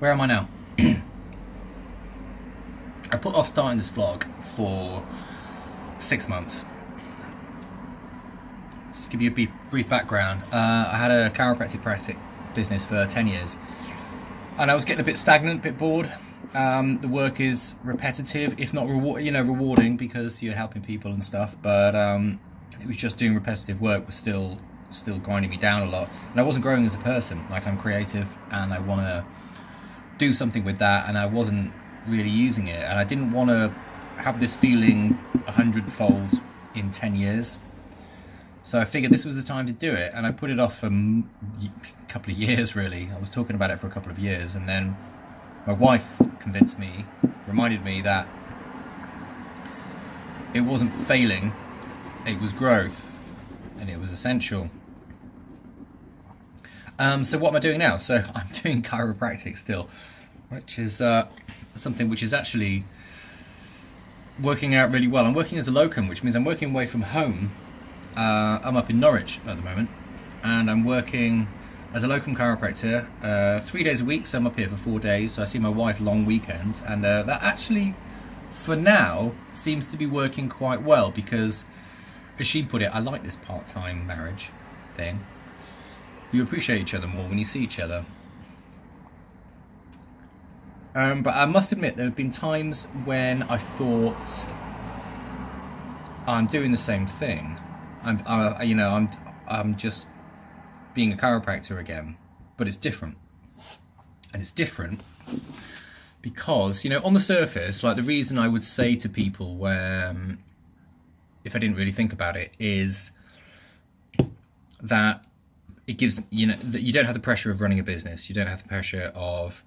Where am I now? I put off starting this vlog for 6 months. Just to give you a brief background, I had a chiropractic practice business for 10 years and I was getting a bit stagnant, a bit bored. The work is repetitive, if not rewarding, because you're helping people and stuff, but it was just doing repetitive work was still grinding me down a lot, and I wasn't growing as a person. Like, I'm creative and I want to do something with that, and I wasn't really using it, and I didn't want to have this feeling 100-fold in 10 years. So I figured this was the time to do it, and I put it off for a couple of years, really. I was talking about it for a couple of years, and then my wife reminded me that it wasn't failing, it was growth, and it was essential. So what am I doing now? So I'm doing chiropractic still, which is something which is actually working out really well. I'm working as a locum, which means I'm working away from home. I'm up in Norwich at the moment, and I'm working as a locum chiropractor 3 days a week, so I'm up here for 4 days, so I see my wife long weekends, and that actually, for now, seems to be working quite well, because, as she put it, I like this part-time marriage thing. You appreciate each other more when you see each other. But I must admit, there have been times when I thought, I'm doing the same thing. I'm just being a chiropractor again, but it's different. And it's different because, on the surface, like, the reason I would say to people where, if I didn't really think about it, is that it gives, that you don't have the pressure of running a business. You don't have the pressure of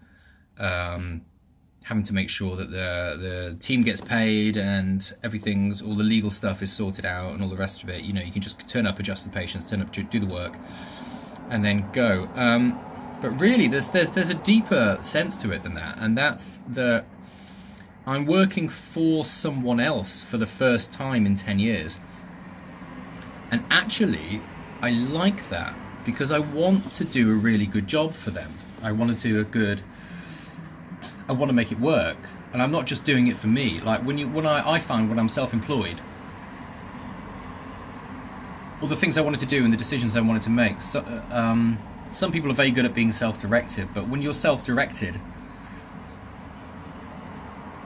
having to make sure that the team gets paid and all the legal stuff is sorted out and all the rest of it. You can just turn up, adjust the patients, turn up, do the work, and then go. But really, there's a deeper sense to it than that, and that's that I'm working for someone else for the first time in 10 years. And actually, I like that, because I want to do a really good job for them. I want to make it work, and I'm not just doing it for me. Like, I find when I'm self-employed, all the things I wanted to do and the decisions I wanted to make. So, some people are very good at being self-directed, but when you're self-directed,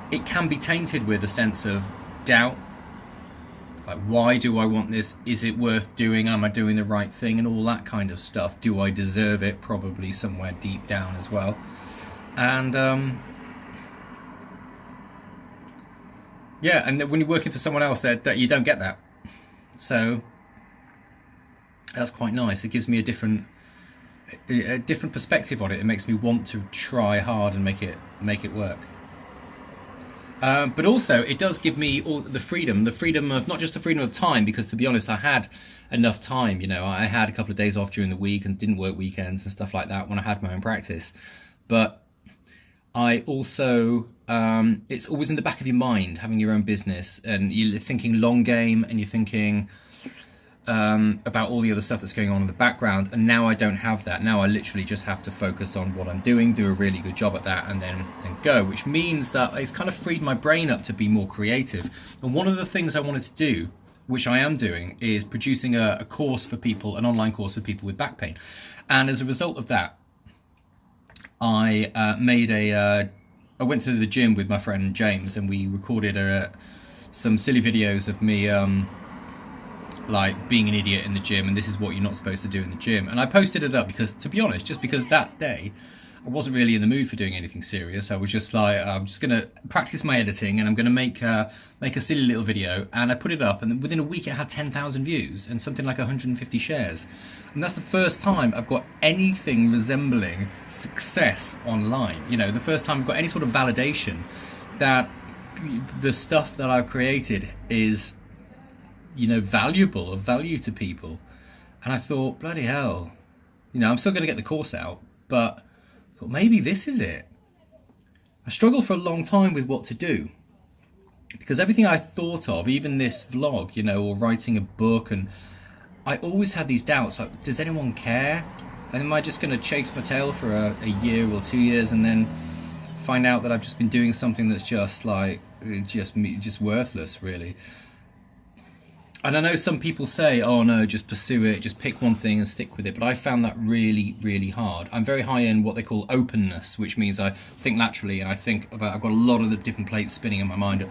it can be tainted with a sense of doubt. Like, why do I want this? Is it worth doing? Am I doing the right thing? And all that kind of stuff. Do I deserve it? Probably somewhere deep down as well. And yeah, and when you're working for someone else, that you don't get that. So that's quite nice. It gives me a different perspective on it. It makes me want to try hard and make it work. But also, it does give me all the freedom of, not just the freedom of time, because, to be honest, I had enough time. I had a couple of days off during the week and didn't work weekends and stuff like that when I had my own practice. But I also, it's always in the back of your mind, having your own business, and you're thinking long game, and you're thinking about all the other stuff that's going on in the background. And now I don't have that. Now I literally just have to focus on what I'm doing, do a really good job at that, and then go, which means that it's kind of freed my brain up to be more creative. And one of the things I wanted to do, which I am doing, is producing a course for people, an online course for people with back pain. And as a result of that, I I went to the gym with my friend James, and we recorded some silly videos of me like being an idiot in the gym, and this is what you're not supposed to do in the gym. And I posted it up because, to be honest, just because that day I wasn't really in the mood for doing anything serious. I was just like, I'm just going to practice my editing, and I'm going to make a silly little video. And I put it up, and within a week it had 10,000 views and something like 150 shares. And that's the first time I've got anything resembling success online. The first time I've got any sort of validation that the stuff that I've created is, valuable, of value to people. And I thought, bloody hell, I'm still going to get the course out, but I thought, maybe this is it. I struggled for a long time with what to do, because everything I thought of, even this vlog, or writing a book, and I always had these doubts, like, does anyone care? And am I just going to chase my tail for a year or 2 years and then find out that I've just been doing something that's just like just worthless, really? And I know some people say, oh no, just pursue it, just pick one thing and stick with it, but I found that really, really hard. I'm very high in what they call openness, which means I think laterally, and I think about, I've got a lot of the different plates spinning in my mind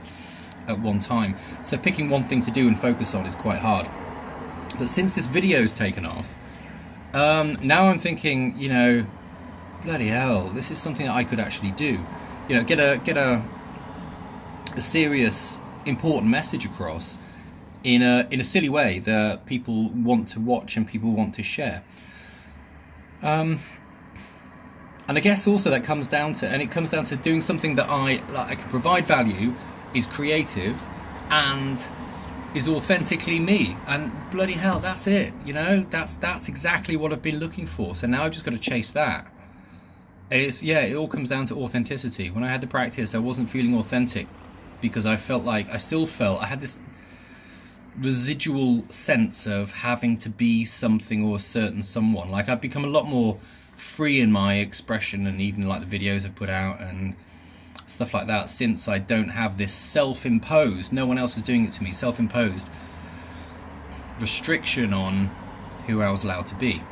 at one time. So picking one thing to do and focus on is quite hard. But since this video's taken off, now I'm thinking, you know, bloody hell, this is something that I could actually do. You know, get a serious, important message across in a silly way that people want to watch and people want to share. And I guess also that comes down to doing something that I can provide value, is creative, and is authentically me. And bloody hell, that's it. You know, that's exactly what I've been looking for. So now I've just got to chase that. It all comes down to authenticity. When I had the practice, I wasn't feeling authentic because I still felt I had this residual sense of having to be something or a certain someone. Like, I've become a lot more free in my expression, and even like the videos I've put out and stuff like that, since I don't have this self-imposed, no one else was doing it to me, self-imposed restriction on who I was allowed to be.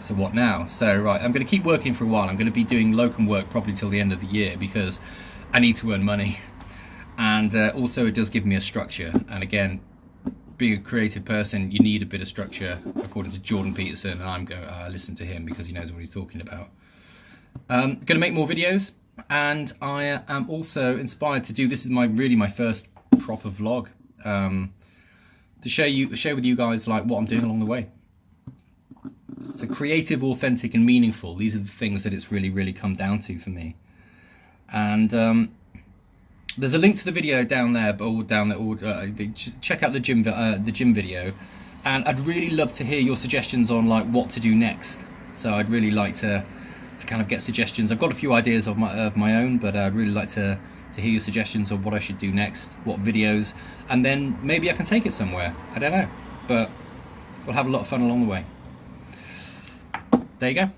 So what now? So right, I'm going to keep working for a while. I'm going to be doing locum work probably till the end of the year because I need to earn money. And also it does give me a structure. And again, being a creative person, you need a bit of structure, according to Jordan Peterson, and I'm going to listen to him because he knows what he's talking about. Going to make more videos, and I am also inspired to do, this is really my first proper vlog, to share with you guys like what I'm doing along the way. So creative, authentic and meaningful, these are the things that it's really, really come down to for me. And there's a link to the video down there, check out the gym video, and I'd really love to hear your suggestions on like what to do next. So I'd really like to kind of get suggestions. I've got a few ideas of my own, but I'd really like to hear your suggestions of what I should do next, what videos, and then maybe I can take it somewhere. I don't know, but we'll have a lot of fun along the way. There you go.